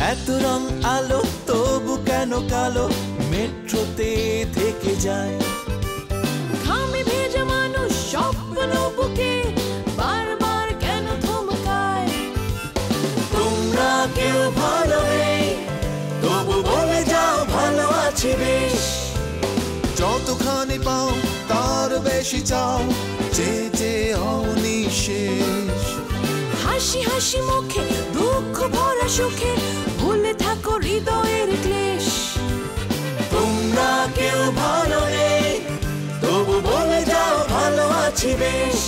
এত রং আলো তবু কেন কালো মেট্রোতে থেকে যায় ঘামে ভেজা মানুষ স্বপ্ন বুকে বারবার কেন থমকায় তোমরা কেউ ভালো নেই তবু বলে যাও ভালো আছি বেশ যতখানি পাও তার বেশি চাও যে যে হও নিঃশেষ হাসি হাসি মুখে দুঃখ ভরা সুখে ভুলে থাকো হৃদয়ের ক্লেশ তোমরা কেউ ভালো নেই তবু বলে যাও ভালো আছি বেশ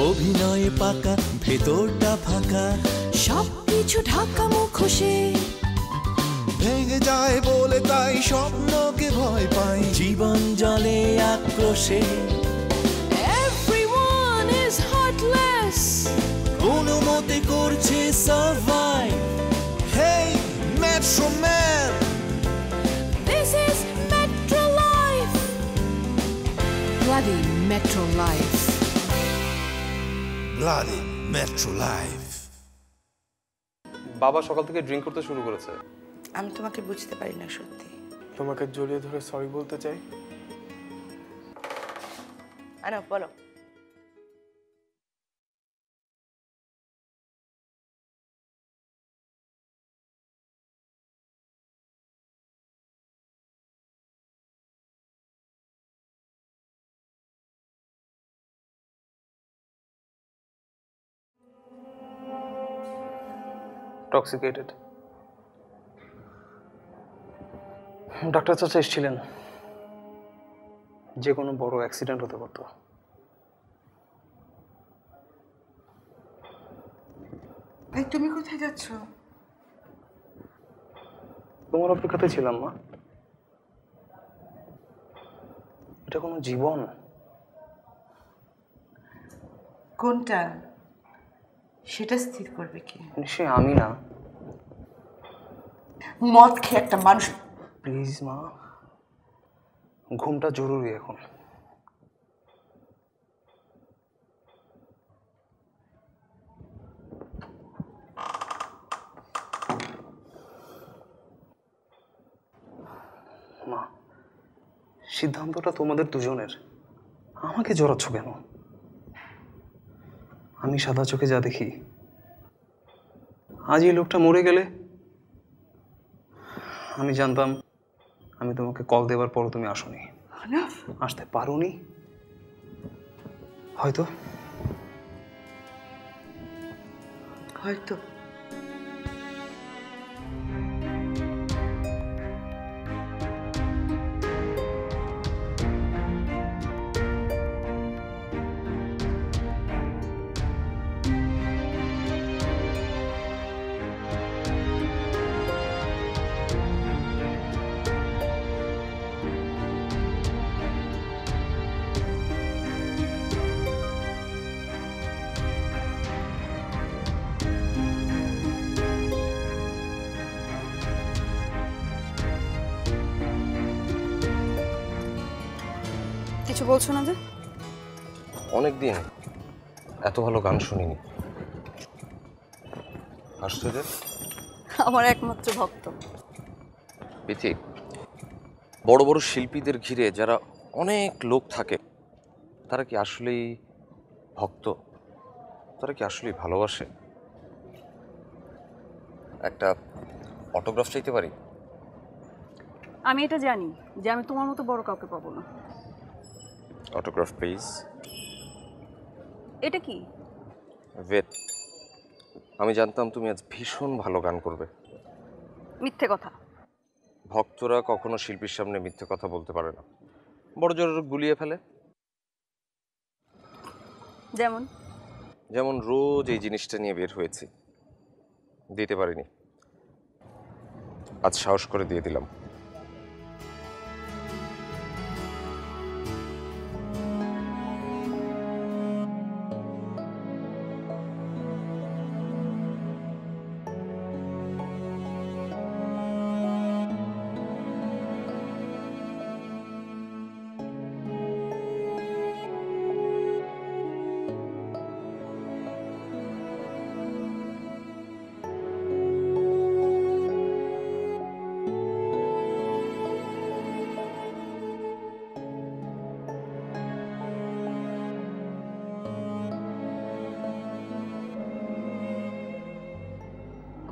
অভিনয়ে পাকা ভেতরটা ফাঁকা সবকিছু ঢাকা মুখোশে ভেঙে যায় বলে তাই স্বপ্নকে ভয় পাই জীবন জলে আক্রোশে Everyone is heartless কোনো মতে করছে survive hey metro man This is Metro Life Bloody Metro Life bloody metro life বাবা সকাল থেকে ড্রিঙ্ক করতে শুরু করেছে আমি তোমাকে বুঝতে পারি না সত্যি তোমাকে জড়িয়ে ধরে সরি বলতে চাই আনো বলো টক্সিকেটেড ডাক্তার চাচা এসেছিলেন যে কোনো বড় অ্যাক্সিডেন্ট হতে পারতো ভাই তুমি কোথায় যাচ্ছ তোমার অপেক্ষাতে ছিলাম মা এটা কোনো জীবন কোনটা সেটা স্থির করবে কি নিশ্চয়ই আমি না মদ খেয়ে একটা মানুষ প্লিজ মা ঘুমটা জরুরি এখন মা সিদ্ধান্তটা তোমাদের দুজনের আমাকে জড়াচ্ছ কেন আমি সাদা চোখে যা দেখি আজ এই লোকটা মরে গেলে আমি জানতাম আমি তোমাকে কল দেওয়ার পরও তুমি আসোনি আসতে পারোনি হয়তো হয়তো কিছু বলছো না যে অনেকদিন এত ভালো গান শুনিনি হাসছো যে আমার একমাত্র ভক্ত বিথি বড় বড় শিল্পীদের ঘিরে যারা অনেক লোক থাকে তারা কি আসলেই ভক্ত তারা কি আসলেই ভালোবাসে একটা অটোগ্রাফ চাইতে পারি আমি এটা জানি যে আমি তোমার মতো বড় কাউকে পাবো না অটোগ্রাফ প্লিজ এটা কি ওয়েট আমি জানতাম তুমি আজ ভীষণ ভালো গান করবে মিথ্যে কথা ভক্তরা কখনো শিল্পীর সামনে মিথ্যে কথা বলতে পারে না বড় জোর গুলিয়ে ফেলে যেমন যেমন রোজ এই জিনিসটা নিয়ে বের হয়েছি দিতে পারিনি আজ সাহস করে দিয়ে দিলাম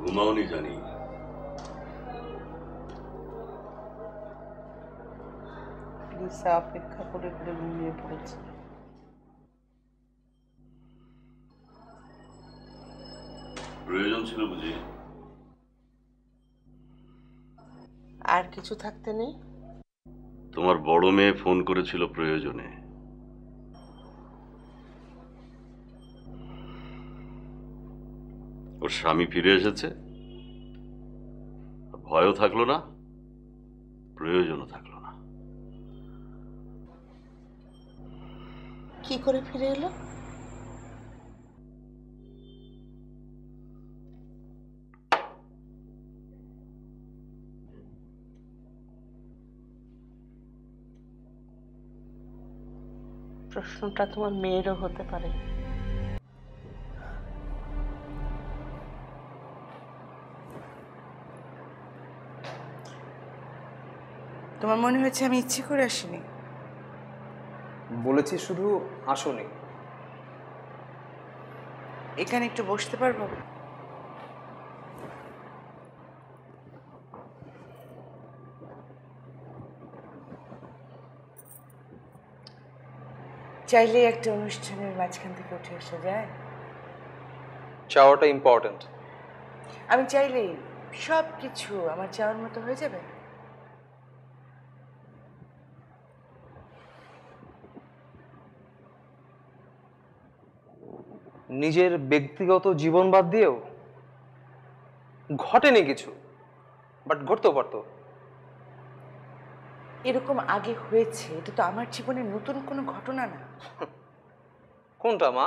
ঘুমাওনি জানি। লিসা অপেক্ষা করে করে ঘুমিয়ে পড়েছে। প্রয়োজন ছিল বুঝি? আর কিছু থাকতে নেই? তোমার বড় মেয়ে ফোন করেছিল প্রয়োজনে। ওর স্বামী ফিরে এসেছে, ভয়ও থাকলো না, প্রয়োজনও থাকলো না। কি করে ফিরে এলো? প্রশ্নটা তোমার মেয়েরও হতে পারে। তোমার মনে হয়েছে আমি ইচ্ছে করে আসিনি? বলেছি শুধু আসোনি। এখানে একটু বসতে পারবো? চাইলে একটা অনুষ্ঠানের মাঝখান থেকে উঠে আসা যায়? চাওয়াটা ইম্পর্ট্যান্ট। আমি চাইলেই সব কিছু আমার চাওয়ার মতো হয়ে যাবে? নিজের ব্যক্তিগত জীবন বাদ দিয়েও ঘটেনি কিছু, বাট ঘটতেও পারতো। এরকম আগে হয়েছে, এটা তো আমার জীবনে নতুন কোনো ঘটনা না। কোনটা মা?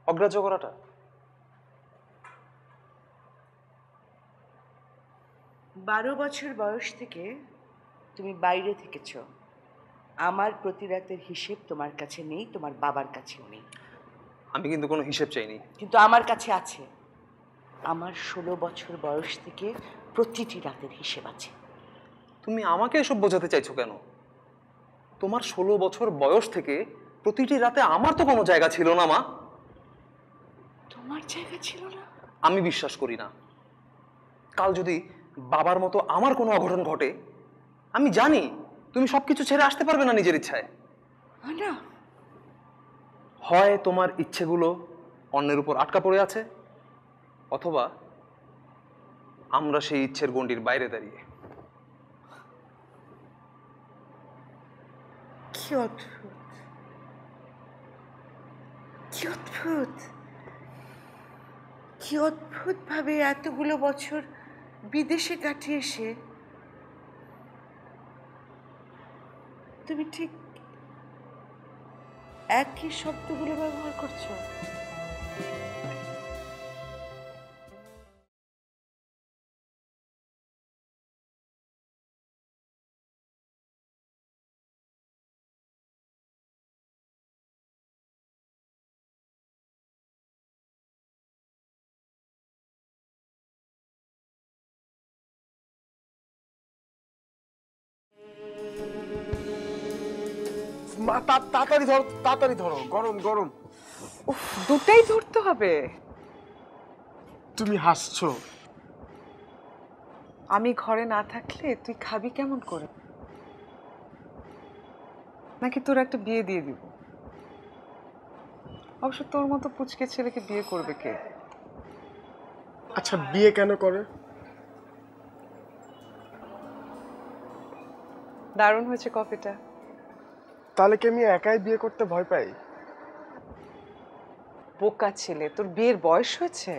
অগ্রাহ্য করাটা? বারো বছর বয়স থেকে তুমি বাইরে থেকেছ। আমার প্রতি রাতের হিসেব তোমার কাছে নেই, তোমার বাবার কাছেও নেই। আমি কিন্তু কোনো হিসেব চাইনি। কিন্তু আমার কাছে আছে। আমার 16 বছর বয়স থেকে প্রতিটি রাতের হিসেব আছে। তুমি আমাকে এসব বোঝাতে চাইছো কেন? তোমার 16 বছর বয়স থেকে প্রতিটি রাতে আমার তো কোনো জায়গা ছিল না মা। তোমার জায়গা ছিল না? আমি বিশ্বাস করি না। কাল যদি বাবার মতো আমার কোনো অঘটন ঘটে, আমি জানি তুমি সবকিছু ছেড়ে আসতে পারবে না নিজের ইচ্ছায়। না, হয় তোমার ইচ্ছেগুলো অন্যের উপর আটকা পড়ে আছে, অথবা আমরা সেই ইচ্ছের গণ্ডির বাইরে দাঁড়িয়ে। কি অদ্ভুত, কি অদ্ভুত, কি অদ্ভুত ভাবে এতগুলো বছর বিদেশে কাটিয়ে এসে তুমি ঠিক একই শব্দগুলো ব্যবহার করছো। তাড়াতাড়ি ধরো, তাড়াতাড়ি ধরো, গরম গরম। দুটাই ধরতে হবে? তুমি হাসছো? আমি ঘরে না থাকলে তুই খাবি কেমন করে? নাকি তোর একটা বিয়ে দিয়ে দিব? অবশ্য তোর মতো পুচকে ছেলেকে বিয়ে করবে কে? আচ্ছা, বিয়ে কেন করে? দারুণ হয়েছে কফিটা। তাহলে কি আমি একাই বিয়ে করতে ভয় পাই? বোকা ছেলে, তোর বিয়ের বয়স হয়েছে?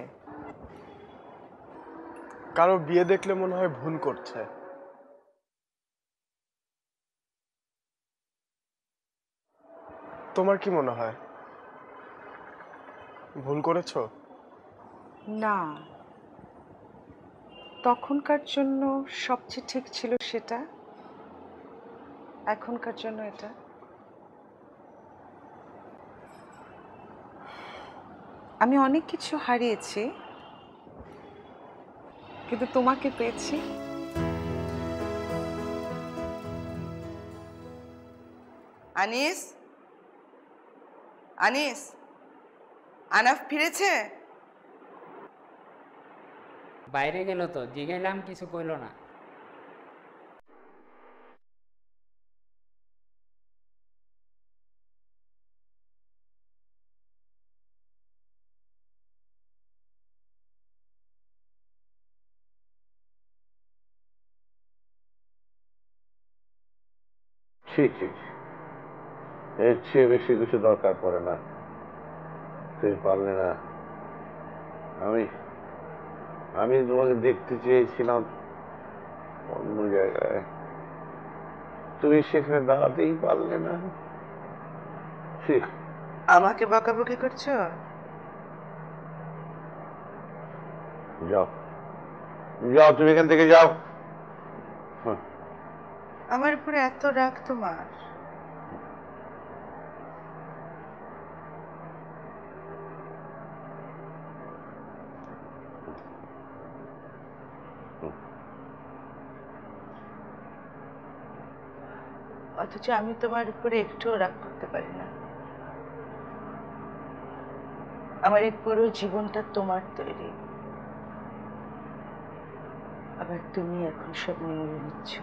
কারো বিয়ে দেখলে মনে হয় ভুল করছে। তোমার কি মনে হয় ভুল করেছো? না, তখনকার জন্য সবচেয়ে ঠিক ছিল সেটা, এখনকার জন্য এটা। আমি অনেক কিছু হারিয়েছি, কিন্তু তোমাকে পেয়েছি। আনিস, আনিস, আনাফ ফিরেছে? বাইরে গেল তো, জিগাইলাম কিছু কইল না। ঠিক ঠিক, এর চেয়ে বেশি কিছু দরকার পড়ে না। তুই পারলে না। আমি আমি তোমাকে দেখতে চেয়েছিলাম অন্য জায়গায়, তুমি সেখানে দাঁড়াতেই পারলে না। ঠিক। আমাকে বকাবকি করছো? যাও যাও, তুমি এখান থেকে যাও। আমার উপরে এত রাগ তোমার? অথচ আমি তোমার উপরে একটুও রাগ করতে পারি না। আমার এই পুরো জীবনটা তোমার তৈরি, আবার তুমি এখন সব নিয়ে নিচ্ছ।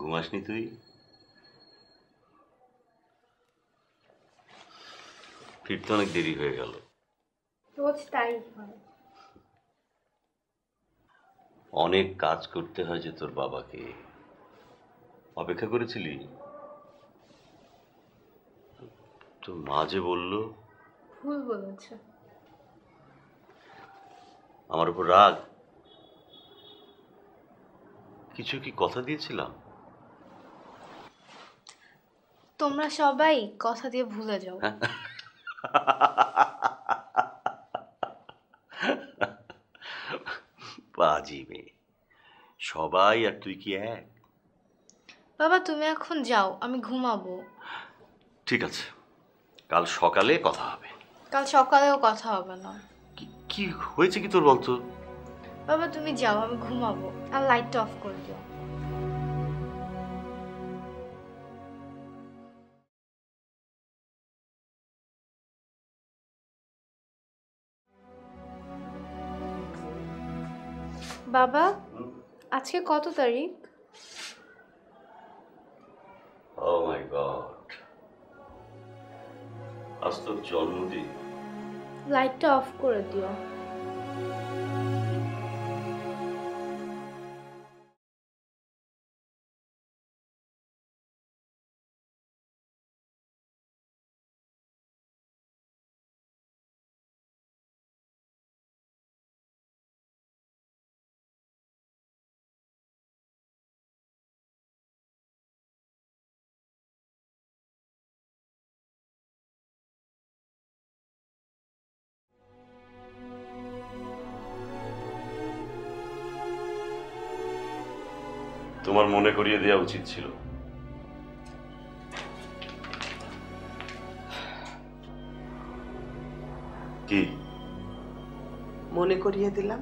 ঘুমাসনি তুই? ফিরতে অনেক দেরি হয়ে গেল। রোজ তাই হয়। অনেক কাজ করতে হয় যে তোর বাবাকে। অপেক্ষা করেছিলি? তোর মা যে বলল। ভুল বলেছ। আমার উপর রাগ? কিছু কি কথা দিয়েছিলাম? তোমরা সবাই কথা দিয়ে ভুলে যাও। বাজি মেয়ে, সবাই আর তুই কি এক? বাবা তুমি এখন যাও, আমি ঘুমাবো। ঠিক আছে, কাল সকালে কথা হবে। কাল সকালেও কথা হবে না। কি হয়েছে কি তোর বলতো? বাবা তুমি যাও, আমি ঘুমাবো। আর লাইটটা অফ করে দিও। বাবা আজকে কত তারিখ? ও মাই গড, আজ তোর জন্মদিন। লাইটটা অফ করে দিও। তোমার মনে করিয়ে দেওয়া উচিত ছিল। কি মনে করিয়ে দিলাম?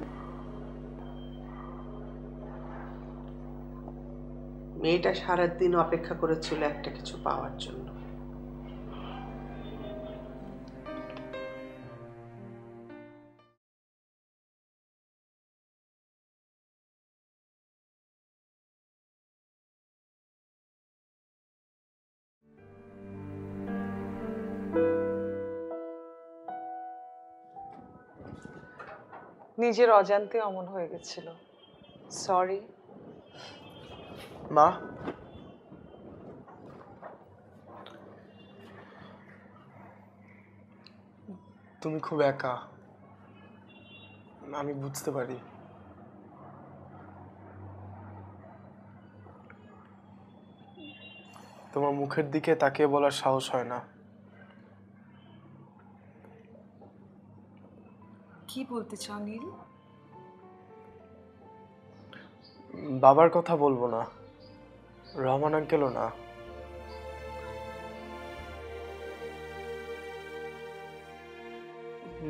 মেয়েটা সারাদিন অপেক্ষা করেছিল একটা কিছু পাওয়ার জন্য। নিজের অজান্তে অমন হয়ে গেছিল, সরি। মা, তুমি খুব একা, আমি বুঝতে পারি। তোমার মুখের দিকে তাকিয়ে বলার সাহস হয় না। কি বলতে চাও নীল? বাবার কথা বলবো না, রহমান আঙ্কেলও না।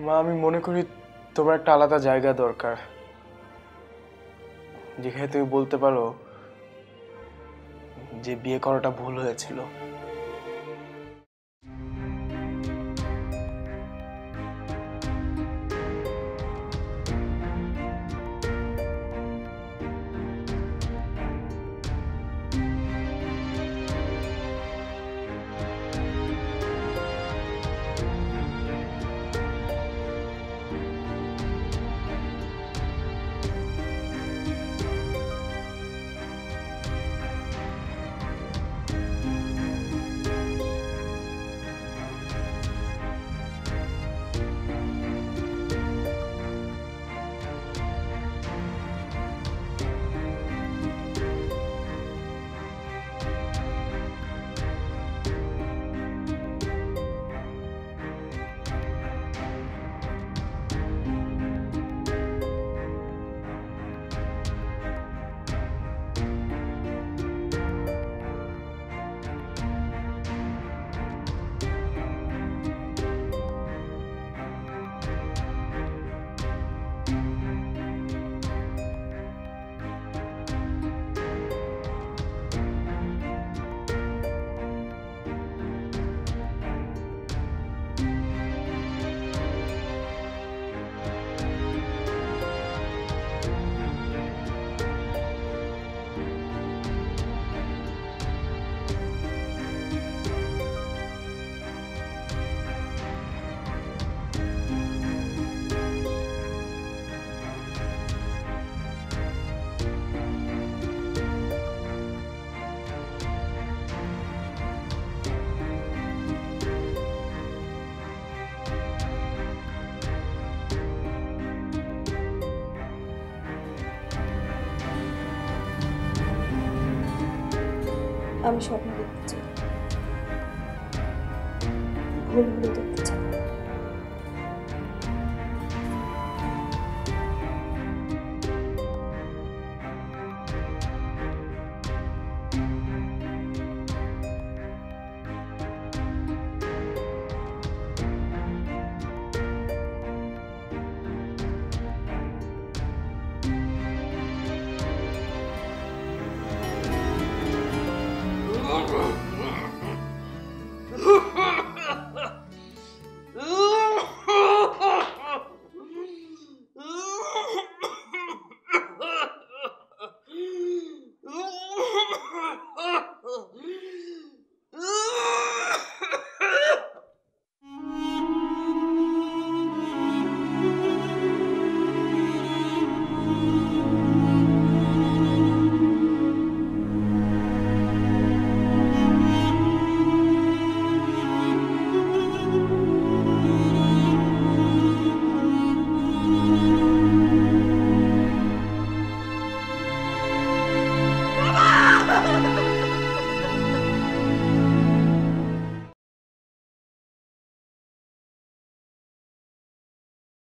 মা, আমি মনে করি তোমার একটা আলাদা জায়গা দরকার, যেখানে তুমি বলতে পারো যে বিয়ে করাটা ভুল হয়েছিল। আমি স্বপ্ন দেখতে চাই, ভুলগুলো দেখতে চাই। Oh,